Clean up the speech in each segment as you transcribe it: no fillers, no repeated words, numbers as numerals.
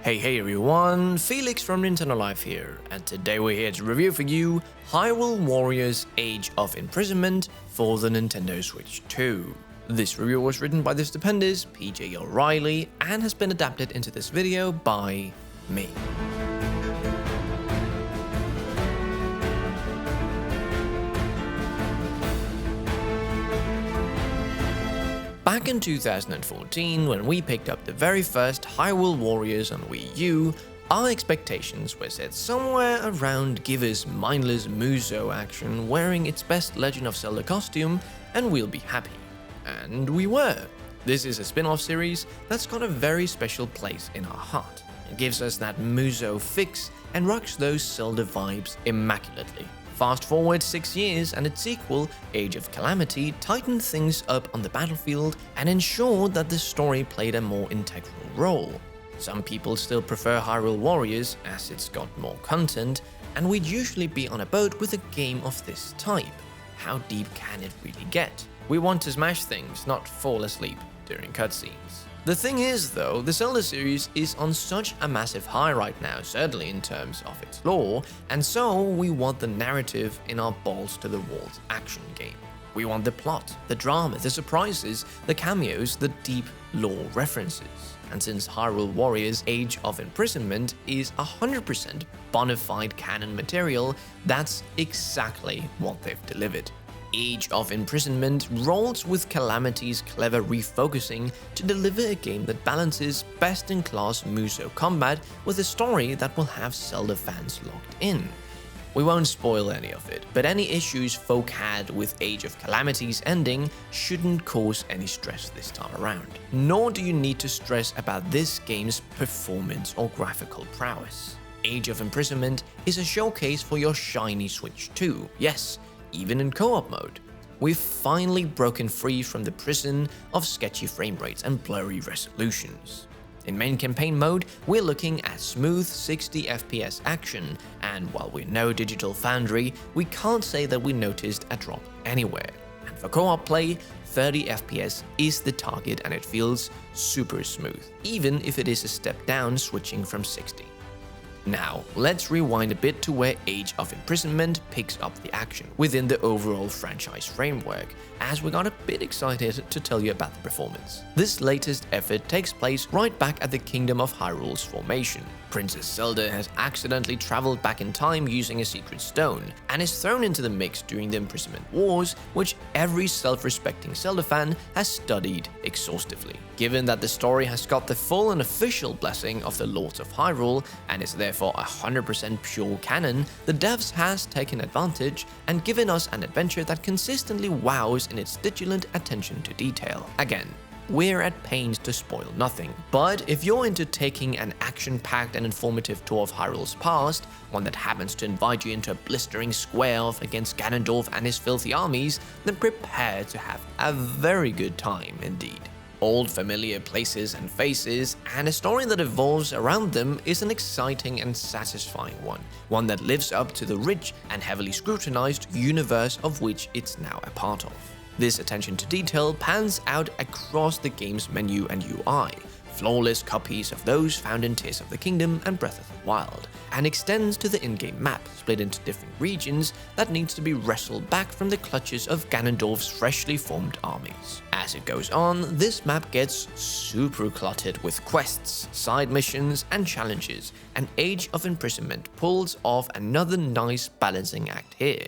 Hey everyone, Felix from Nintendo Life here, and today we're here to review for you Hyrule Warriors Age of Imprisonment for the Nintendo Switch 2. This review was written by the stupendous PJ O'Reilly and has been adapted into this video by me. Back in 2014, when we picked up the very first Hyrule Warriors on Wii U, our expectations were set somewhere around give us mindless Muso action wearing its best Legend of Zelda costume and we'll be happy. And we were. This is a spin-off series that's got a very special place in our heart. It gives us that Muso fix and rocks those Zelda vibes immaculately. Fast forward 6 years and its sequel, Age of Calamity, tightened things up on the battlefield and ensured that the story played a more integral role. Some people still prefer Hyrule Warriors as it's got more content, and we'd usually be on a boat with a game of this type. How deep can it really get? We want to smash things, not fall asleep during cutscenes. The thing is though, the Zelda series is on such a massive high right now, certainly in terms of its lore, and so we want the narrative in our balls to the walls action game. We want the plot, the drama, the surprises, the cameos, the deep lore references. And since Hyrule Warriors Age of Imprisonment is 100% bona fide canon material, that's exactly what they've delivered. Age of Imprisonment rolls with Calamity's clever refocusing to deliver a game that balances best-in-class Muso combat with a story that will have Zelda fans locked in. We won't spoil any of it, but any issues folk had with Age of Calamity's ending shouldn't cause any stress this time around. Nor do you need to stress about this game's performance or graphical prowess. Age of Imprisonment is a showcase for your shiny Switch 2, yes, even in co-op mode. We've finally broken free from the prison of sketchy frame rates and blurry resolutions. In main campaign mode, we're looking at smooth 60 FPS action, and while we're no digital foundry, we can't say that we noticed a drop anywhere. And for co-op play, 30 FPS is the target and it feels super smooth, even if it is a step down switching from 60. Now, let's rewind a bit to where Age of Imprisonment picks up the action within the overall franchise framework, as we got a bit excited to tell you about the performance. This latest effort takes place right back at the Kingdom of Hyrule's formation. Princess Zelda has accidentally traveled back in time using a secret stone, and is thrown into the mix during the Imprisonment Wars, which every self-respecting Zelda fan has studied exhaustively. Given that the story has got the full and official blessing of the Lords of Hyrule, and is therefore 100% pure canon, the devs has taken advantage and given us an adventure that consistently wows in its vigilant attention to detail. Again, we're at pains to spoil nothing, but if you're into taking an action-packed and informative tour of Hyrule's past, one that happens to invite you into a blistering square-off against Ganondorf and his filthy armies, then prepare to have a very good time indeed. Old familiar places and faces, and a story that evolves around them is an exciting and satisfying one that lives up to the rich and heavily scrutinized universe of which it's now a part of. This attention to detail pans out across the game's menu and UI, flawless copies of those found in Tears of the Kingdom and Breath of the Wild, and extends to the in-game map, split into different regions that needs to be wrestled back from the clutches of Ganondorf's freshly formed armies. As it goes on, this map gets super cluttered with quests, side missions, and challenges, and Age of Imprisonment pulls off another nice balancing act here.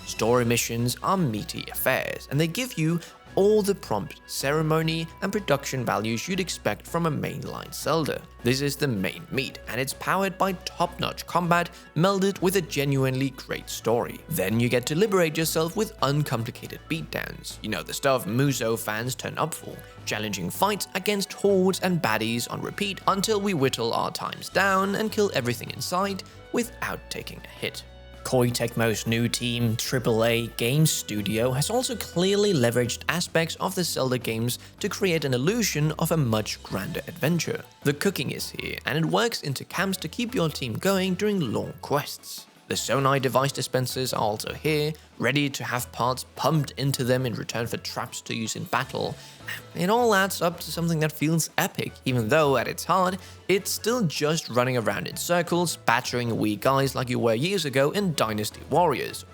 Story missions are meaty affairs, and they give you all the prompt, ceremony, and production values you'd expect from a mainline Zelda. This is the main meat, and it's powered by top-notch combat melded with a genuinely great story. Then you get to liberate yourself with uncomplicated beatdowns. You know, the stuff Muso fans turn up for. Challenging fights against hordes and baddies on repeat until we whittle our times down and kill everything in sight without taking a hit. Koei Tecmo's new team, AAA Games Studio, has also clearly leveraged aspects of the Zelda games to create an illusion of a much grander adventure. The cooking is here, and it works into camps to keep your team going during long quests. The Sonai device dispensers are also here, ready to have parts pumped into them in return for traps to use in battle. It all adds up to something that feels epic, even though at its heart, it's still just running around in circles, battering weak guys like you were years ago in Dynasty Warriors.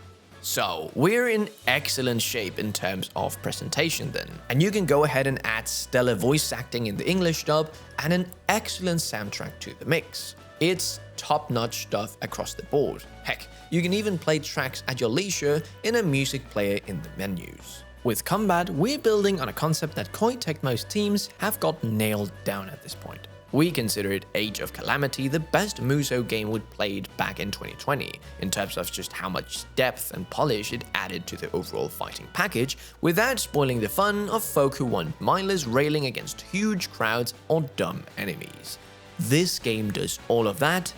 So, we're in excellent shape in terms of presentation then, and you can go ahead and add stellar voice acting in the English dub and an excellent soundtrack to the mix. It's top-notch stuff across the board. Heck, you can even play tracks at your leisure in a music player in the menus. With combat, we're building on a concept that Koei Tecmo's teams have got nailed down at this point. We consider it Age of Calamity the best Musou game we'd played back in 2020, in terms of just how much depth and polish it added to the overall fighting package, without spoiling the fun of folk who want mindless railing against huge crowds or dumb enemies. This game does all of that,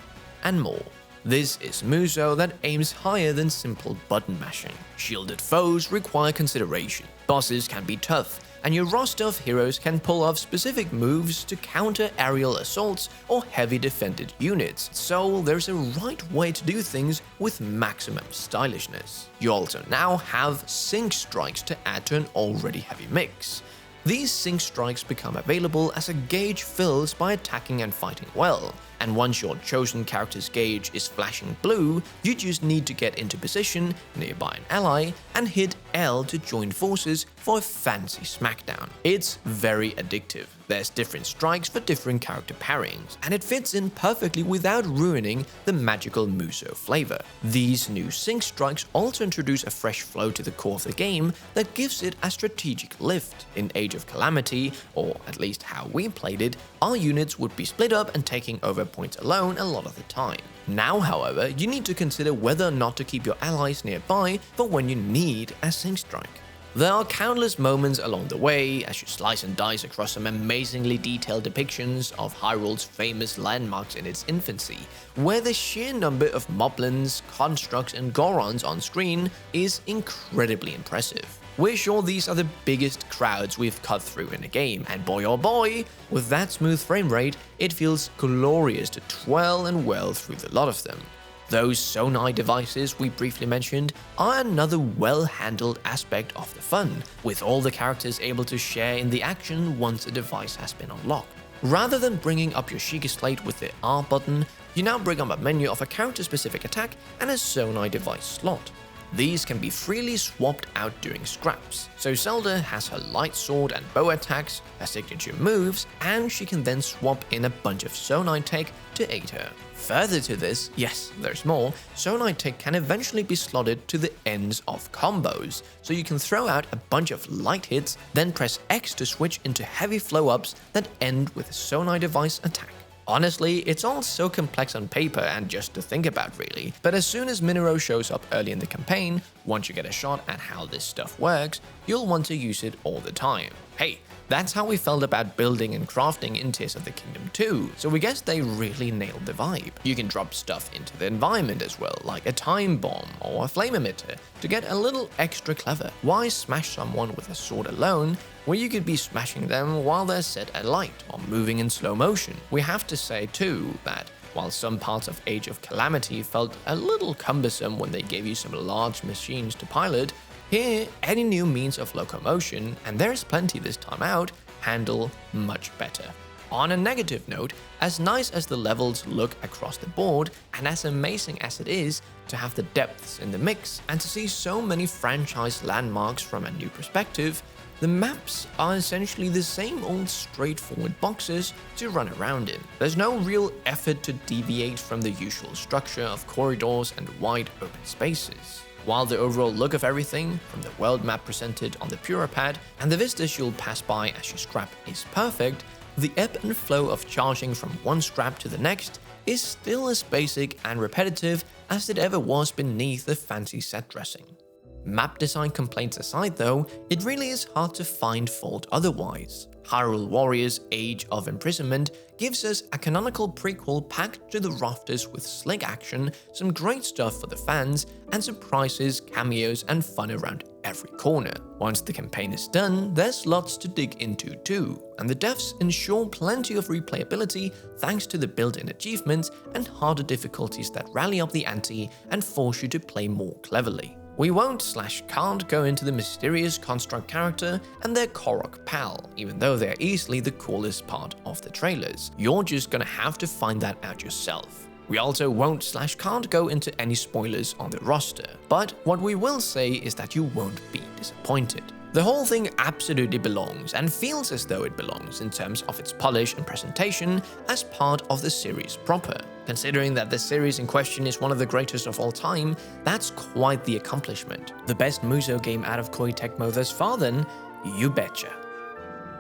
and more. This is Musou that aims higher than simple button mashing. Shielded foes require consideration, bosses can be tough, and your roster of heroes can pull off specific moves to counter aerial assaults or heavy defended units, so there's a right way to do things with maximum stylishness. You also now have sync strikes to add to an already heavy mix. These sync strikes become available as a gauge fills by attacking and fighting well, and once your chosen character's gauge is flashing blue, you just need to get into position nearby an ally and hit L to join forces for a fancy smackdown. It's very addictive. There's different strikes for different character pairings, and it fits in perfectly without ruining the magical Musou flavor. These new sync strikes also introduce a fresh flow to the core of the game that gives it a strategic lift. In Age of Calamity, or at least how we played it, our units would be split up and taking over points alone a lot of the time. Now, however, you need to consider whether or not to keep your allies nearby for when you need a sync strike. There are countless moments along the way as you slice and dice across some amazingly detailed depictions of Hyrule's famous landmarks in its infancy, where the sheer number of moblins, constructs, and Gorons on screen is incredibly impressive. We're sure these are the biggest crowds we've cut through in a game, and boy oh boy, with that smooth frame rate, it feels glorious to twirl and whirl through the lot of them. Those Sonai devices we briefly mentioned are another well-handled aspect of the fun, with all the characters able to share in the action once a device has been unlocked. Rather than bringing up your Sheikah slate with the R button, you now bring up a menu of a character-specific attack and a Sonai device slot. These can be freely swapped out during scraps, so Zelda has her light sword and bow attacks, her signature moves, and she can then swap in a bunch of Sonai tech to aid her. Further to this, yes, there's more, Sonai tech can eventually be slotted to the ends of combos, so you can throw out a bunch of light hits, then press X to switch into heavy flow-ups that end with a Sonai device attack. Honestly, it's all so complex on paper and just to think about really, but as soon as Minero shows up early in the campaign, once you get a shot at how this stuff works, you'll want to use it all the time. Hey, that's how we felt about building and crafting in Tears of the Kingdom 2, so we guess they really nailed the vibe. You can drop stuff into the environment as well, like a time bomb or a flame emitter, to get a little extra clever. Why smash someone with a sword alone, where you could be smashing them while they're set alight or moving in slow motion? We have to say too that while some parts of Age of Calamity felt a little cumbersome when they gave you some large machines to pilot, here, any new means of locomotion, and there's plenty this time out, handle much better. On a negative note, as nice as the levels look across the board, and as amazing as it is to have the depths in the mix and to see so many franchise landmarks from a new perspective, the maps are essentially the same old straightforward boxes to run around in. There's no real effort to deviate from the usual structure of corridors and wide open spaces. While the overall look of everything, from the world map presented on the Purapad and the vistas you'll pass by as you scrap is perfect, the ebb and flow of charging from one scrap to the next is still as basic and repetitive as it ever was beneath the fancy set dressing. Map design complaints aside though, it really is hard to find fault otherwise. Hyrule Warriors Age of Imprisonment gives us a canonical prequel packed to the rafters with slick action, some great stuff for the fans, and surprises, cameos, and fun around every corner. Once the campaign is done, there's lots to dig into too, and the devs ensure plenty of replayability thanks to the built-in achievements and harder difficulties that rally up the ante and force you to play more cleverly. We won't/can't go into the mysterious construct character and their Korok pal, even though they're easily the coolest part of the trailers. You're just gonna have to find that out yourself. We also won't/can't go into any spoilers on the roster, but what we will say is that you won't be disappointed. The whole thing absolutely belongs and feels as though it belongs in terms of its polish and presentation as part of the series proper. Considering that the series in question is one of the greatest of all time, that's quite the accomplishment. The best Musou game out of Koei Tecmo thus far then? You betcha.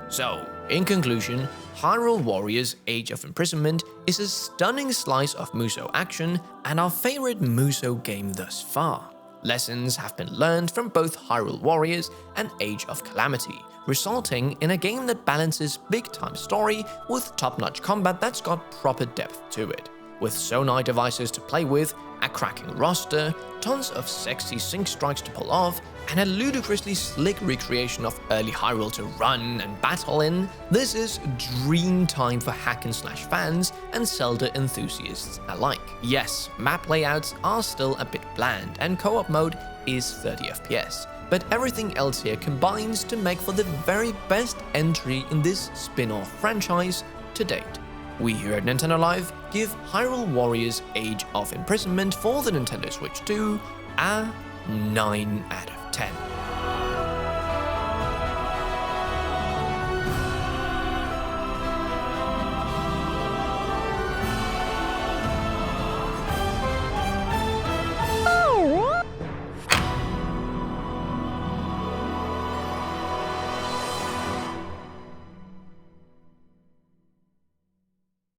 So, in conclusion, Hyrule Warriors Age of Imprisonment is a stunning slice of Musou action and our favorite Musou game thus far. Lessons have been learned from both Hyrule Warriors and Age of Calamity, resulting in a game that balances big-time story with top-notch combat that's got proper depth to it. With sonar devices to play with, a cracking roster, tons of sexy sync strikes to pull off, and a ludicrously slick recreation of early Hyrule to run and battle in, this is dream time for hack-and-slash fans and Zelda enthusiasts alike. Yes, map layouts are still a bit bland, and co-op mode is 30 FPS, but everything else here combines to make for the very best entry in this spin-off franchise to date. We here at Nintendo Live give Hyrule Warriors Age of Imprisonment for the Nintendo Switch 2 a 9 out of 10.